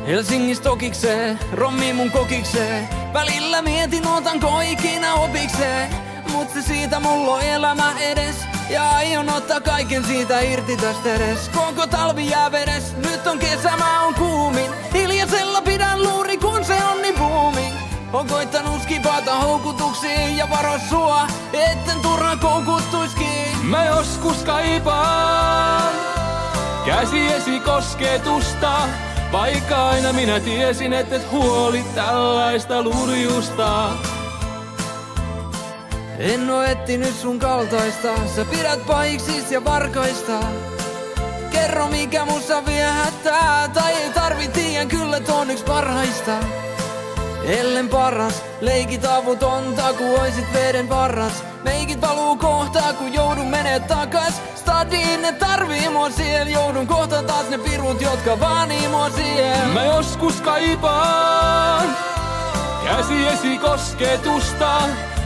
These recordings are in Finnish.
Helsingistä tokikseen, rommi mun kokikseen. Välillä mietin, otanko ikinä opikseen. Mut se siitä mulla on elämä edes. Ja aion ottaa kaiken siitä irti tästä edes. Koko talvi jää vedes, nyt on kesä, mä oon kuumin. Hiljaisella pidän luuri, kun se on niin booming. On koittanut skipata houkutuksiin ja varo sua, etten turhaan koukuttuiskin. Mä joskus kaipaan käsiesi kosketusta, vaikka aina minä tiesin, et huolit tällaista lurjusta. En oo etsinyt sun kaltaista, sä pidät pahiksis ja varkaista. Kerro mikä musta viehättää, tai ei tarvi tiedän kyllä ton yks parhaista. Ellen paras, leikit avutonta, ku oisit veden varras. Meikit valuu kohta, ku joudun menee takas. Stadiin ne tarvii mua siellä, joudun kohta taas ne pirut, jotka vaanii mua siellä. Mä joskus kaipaan käsiesi kosketusta,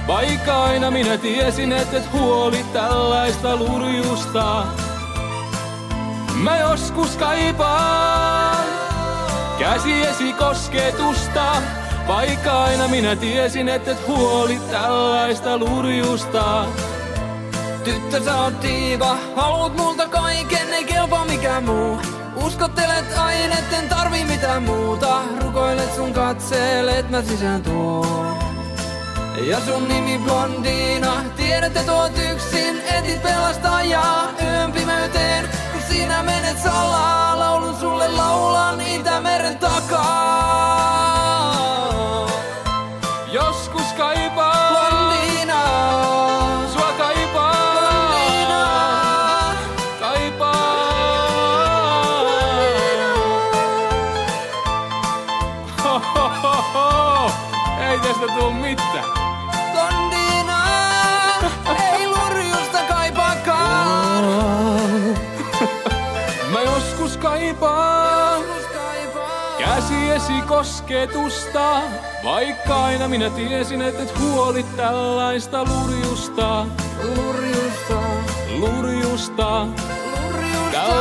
vaikka aina minä tiesin, et huolit tällaista lurjusta. Mä joskus kaipaan käsiesi kosketusta, vaikka aina minä tiesin, et huolit tällaista lurjusta. Tyttö sä oot diiva, haluut multa kaiken, ei kelpaa mikään muu. Uskottelet aina, etten tarvii mitään muuta. Rukoilet sun katseelle, et mä sisään tuun. Ja sun nimi blondiina, tiedät et oot yksin, etit pelastajaa yön pimeyteen. Kun sinä menet salaa, laulun sulle laulan Itämeren takaa. Joskus kaipaan Blondiina, sua kaipaan, blondiina, kaipaan. Ho, ho, ho, ho. Ei tästä tuu mitään. blondiina, ei lurjusta kaipaakaan. Mä joskus kaipaan käsiesi kosketusta, vaikka aina minä tiesin, et huolit tällaista lurjusta. Lurjusta, Lurjusta, lurjusta.